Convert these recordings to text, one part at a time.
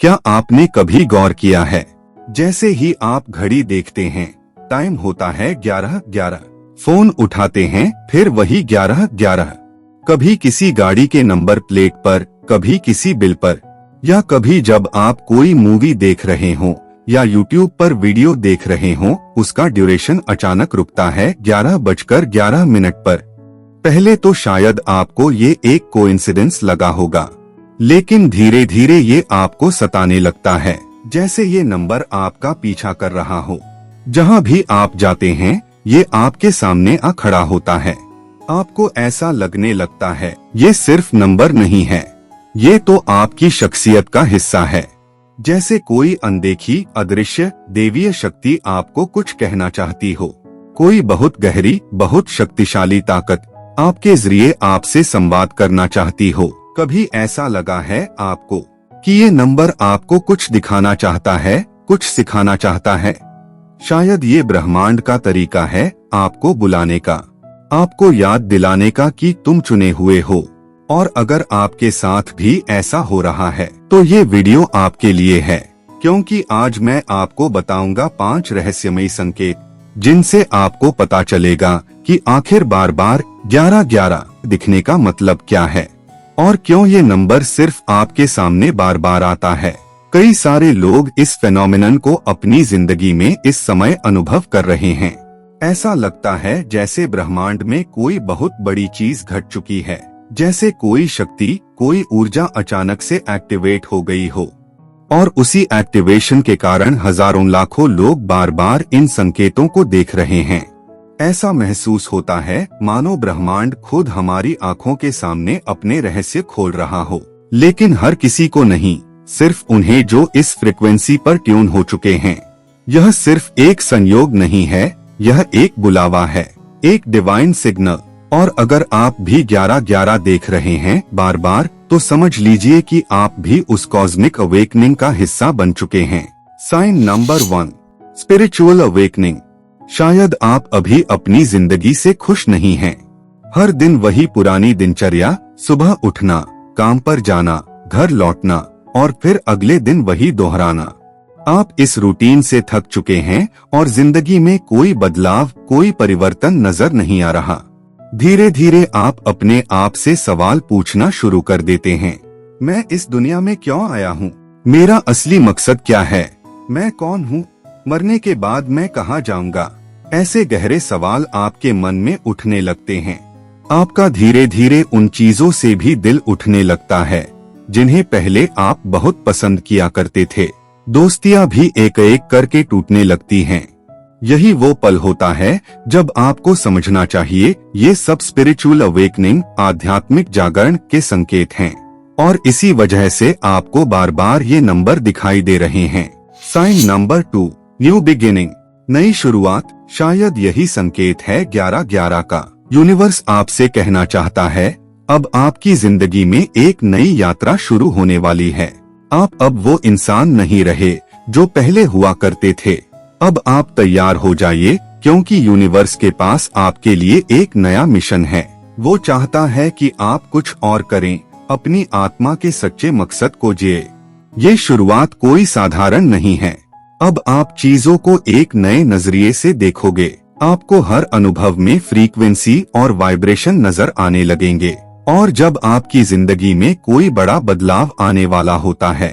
क्या आपने कभी गौर किया है, जैसे ही आप घड़ी देखते हैं टाइम होता है 11:11, फोन उठाते हैं फिर वही 11:11। कभी किसी गाड़ी के नंबर प्लेट पर, कभी किसी बिल पर, या कभी जब आप कोई मूवी देख रहे हो या यूट्यूब पर वीडियो देख रहे हो, उसका ड्यूरेशन अचानक रुकता है 11:11 पर। पहले तो शायद आपको ये एक कोइंसिडेंस लगा होगा, लेकिन धीरे धीरे ये आपको सताने लगता है, जैसे ये नंबर आपका पीछा कर रहा हो। जहाँ भी आप जाते हैं ये आपके सामने आ खड़ा होता है। आपको ऐसा लगने लगता है ये सिर्फ नंबर नहीं है, ये तो आपकी शख्सियत का हिस्सा है। जैसे कोई अनदेखी अदृश्य देवीय शक्ति आपको कुछ कहना चाहती हो। कोई बहुत गहरी, बहुत शक्तिशाली ताकत आपके जरिए आपसे संवाद करना चाहती हो। कभी ऐसा लगा है आपको कि ये नंबर आपको कुछ दिखाना चाहता है, कुछ सिखाना चाहता है? शायद ये ब्रह्मांड का तरीका है आपको बुलाने का, आपको याद दिलाने का कि तुम चुने हुए हो। और अगर आपके साथ भी ऐसा हो रहा है तो ये वीडियो आपके लिए है, क्योंकि आज मैं आपको बताऊंगा 5 रहस्यमयी संकेत जिनसे आपको पता चलेगा कि आखिर बार बार 11:11 दिखने का मतलब क्या है और क्यों ये नंबर सिर्फ आपके सामने बार बार आता है। कई सारे लोग इस फेनोमेनन को अपनी जिंदगी में इस समय अनुभव कर रहे हैं। ऐसा लगता है जैसे ब्रह्मांड में कोई बहुत बड़ी चीज घट चुकी है, जैसे कोई शक्ति, कोई ऊर्जा अचानक से एक्टिवेट हो गई हो। और उसी एक्टिवेशन के कारण हजारों लाखों लोग बार बार इन संकेतों को देख रहे हैं। ऐसा महसूस होता है मानो ब्रह्मांड खुद हमारी आंखों के सामने अपने रहस्य खोल रहा हो, लेकिन हर किसी को नहीं, सिर्फ उन्हें जो इस फ्रिक्वेंसी पर ट्यून हो चुके हैं। यह सिर्फ एक संयोग नहीं है, यह एक बुलावा है, एक डिवाइन सिग्नल। और अगर आप भी 11:11 देख रहे हैं बार बार, तो समझ लीजिए कि आप भी उस कॉस्मिक अवेकनिंग का हिस्सा बन चुके हैं। Sign number 1, spiritual awakening. शायद आप अभी अपनी जिंदगी से खुश नहीं हैं। हर दिन वही पुरानी दिनचर्या, सुबह उठना, काम पर जाना, घर लौटना और फिर अगले दिन वही दोहराना। आप इस रूटीन से थक चुके हैं और जिंदगी में कोई बदलाव, कोई परिवर्तन नजर नहीं आ रहा। धीरे धीरे आप अपने आप से सवाल पूछना शुरू कर देते हैं। मैं इस दुनिया में क्यों आया हूँ? मेरा असली मकसद क्या है? मैं कौन हूँ? मरने के बाद मैं कहाँ जाऊंगा? ऐसे गहरे सवाल आपके मन में उठने लगते हैं। आपका धीरे धीरे उन चीजों से भी दिल उठने लगता है जिन्हें पहले आप बहुत पसंद किया करते थे। दोस्तियां भी एक एक करके टूटने लगती हैं। यही वो पल होता है जब आपको समझना चाहिए ये सब स्पिरिचुअल अवेकनिंग, आध्यात्मिक जागरण के संकेत हैं। और इसी वजह से आपको बार बार ये नंबर दिखाई दे रहे हैं। साइन नंबर 2, न्यू बिगिनिंग, नई शुरुआत। शायद यही संकेत है 11:11 का। यूनिवर्स आपसे कहना चाहता है अब आपकी जिंदगी में एक नई यात्रा शुरू होने वाली है। आप अब वो इंसान नहीं रहे जो पहले हुआ करते थे। अब आप तैयार हो जाइए, क्योंकि यूनिवर्स के पास आपके लिए एक नया मिशन है। वो चाहता है कि आप कुछ और करें, अपनी आत्मा के सच्चे मकसद को जिए। ये शुरुआत कोई साधारण नहीं है। अब आप चीजों को एक नए नजरिए से देखोगे। आपको हर अनुभव में फ्रीक्वेंसी और वाइब्रेशन नजर आने लगेंगे। और जब आपकी जिंदगी में कोई बड़ा बदलाव आने वाला होता है,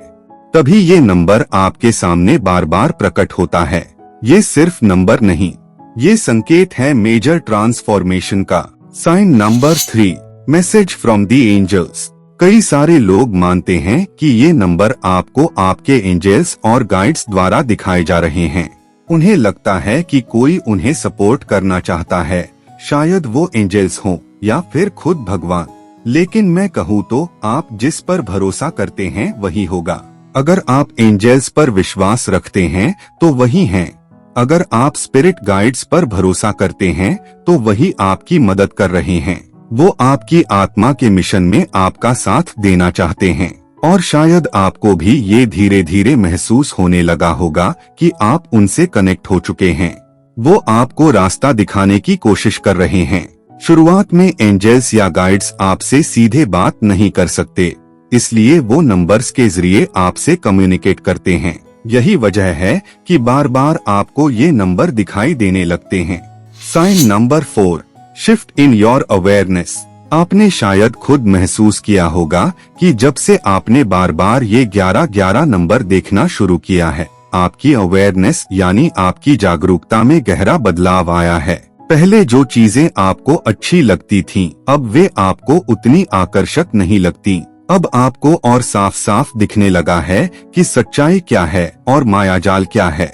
तभी ये नंबर आपके सामने बार बार प्रकट होता है। ये सिर्फ नंबर नहीं, ये संकेत है मेजर ट्रांसफॉर्मेशन का। Sign number 3, message from the angels. कई सारे लोग मानते हैं कि ये नंबर आपको आपके एंजल्स और गाइड्स द्वारा दिखाए जा रहे हैं। उन्हें लगता है कि कोई उन्हें सपोर्ट करना चाहता है, शायद वो एंजल्स हों या फिर खुद भगवान। लेकिन मैं कहूँ तो आप जिस पर भरोसा करते हैं वही होगा। अगर आप एंजल्स पर विश्वास रखते हैं तो वही हैं। अगर आप स्पिरिट गाइड्स पर भरोसा करते हैं तो वही आपकी मदद कर रहे हैं। वो आपकी आत्मा के मिशन में आपका साथ देना चाहते हैं। और शायद आपको भी ये धीरे धीरे महसूस होने लगा होगा कि आप उनसे कनेक्ट हो चुके हैं। वो आपको रास्ता दिखाने की कोशिश कर रहे हैं। शुरुआत में एंजल्स या गाइड्स आपसे सीधे बात नहीं कर सकते। इसलिए वो नंबर्स के जरिए आपसे कम्युनिकेट करते हैं। यही वजह है कि बार बार आपको ये नंबर दिखाई देने लगते हैं। Sign number 4, shift in your awareness. आपने शायद खुद महसूस किया होगा कि जब से आपने बार बार ये 11-11 नंबर देखना शुरू किया है, आपकी अवेयरनेस यानी आपकी जागरूकता में गहरा बदलाव आया है। पहले जो चीजें आपको अच्छी लगती थीं, अब वे आपको उतनी आकर्षक नहीं लगती। अब आपको और साफ साफ दिखने लगा है कि सच्चाई क्या है और मायाजाल क्या है।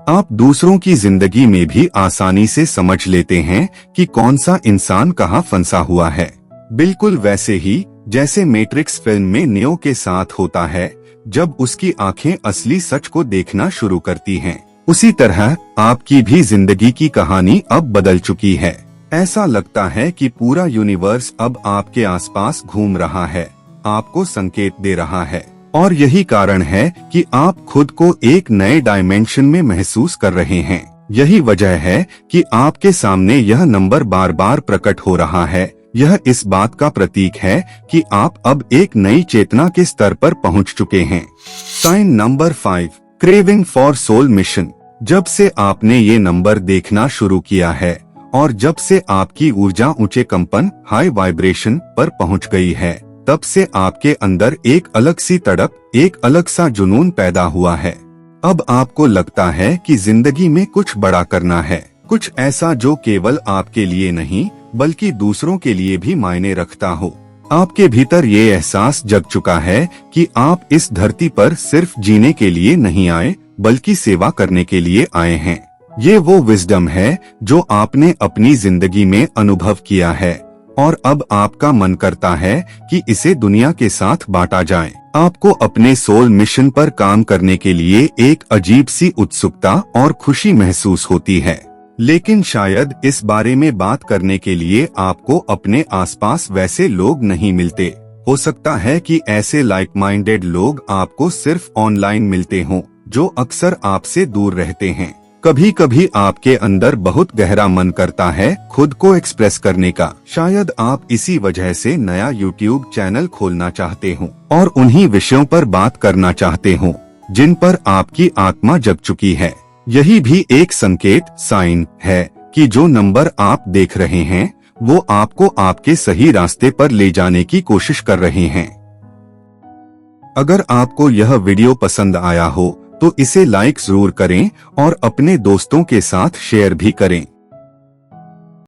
आप दूसरों की जिंदगी में भी आसानी से समझ लेते हैं कि कौन सा इंसान कहाँ फंसा हुआ है। बिल्कुल वैसे ही जैसे मैट्रिक्स फिल्म में नियो के साथ होता है, जब उसकी आंखें असली सच को देखना शुरू करती हैं। उसी तरह आपकी भी जिंदगी की कहानी अब बदल चुकी है। ऐसा लगता है कि पूरा यूनिवर्स अब आपके आसपास घूम रहा है, आपको संकेत दे रहा है, और यही कारण है कि आप खुद को एक नए डायमेंशन में महसूस कर रहे हैं। यही वजह है कि आपके सामने यह नंबर बार बार प्रकट हो रहा है। यह इस बात का प्रतीक है कि आप अब एक नई चेतना के स्तर पर पहुंच चुके हैं। Sign number 5, craving for soul mission. जब से आपने ये नंबर देखना शुरू किया है और जब से आपकी ऊर्जा ऊंचे कंपन हाई वाइब्रेशन पर पहुंच गई है, तब से आपके अंदर एक अलग सी तड़प, एक अलग सा जुनून पैदा हुआ है। अब आपको लगता है कि जिंदगी में कुछ बड़ा करना है, कुछ ऐसा जो केवल आपके लिए नहीं बल्कि दूसरों के लिए भी मायने रखता हो। आपके भीतर ये एहसास जग चुका है कि आप इस धरती पर सिर्फ जीने के लिए नहीं आए बल्कि सेवा करने के लिए आए हैं। ये वो विजडम है जो आपने अपनी जिंदगी में अनुभव किया है और अब आपका मन करता है कि इसे दुनिया के साथ बांटा जाए। आपको अपने सोल मिशन पर काम करने के लिए एक अजीब सी उत्सुकता और खुशी महसूस होती है, लेकिन शायद इस बारे में बात करने के लिए आपको अपने आसपास वैसे लोग नहीं मिलते। हो सकता है कि ऐसे लाइक माइंडेड लोग आपको सिर्फ ऑनलाइन मिलते हों, जो अक्सर आपसे दूर रहते हैं। कभी कभी आपके अंदर बहुत गहरा मन करता है खुद को एक्सप्रेस करने का। शायद आप इसी वजह से नया यूट्यूब चैनल खोलना चाहते हो और उन्हीं विषयों पर बात करना चाहते हो जिन पर आपकी आत्मा जग चुकी है। यही भी एक संकेत, साइन है कि जो नंबर आप देख रहे हैं वो आपको आपके सही रास्ते पर ले जाने की कोशिश कर रहे हैं। अगर आपको यह वीडियो पसंद आया हो तो इसे लाइक जरूर करें और अपने दोस्तों के साथ शेयर भी करें।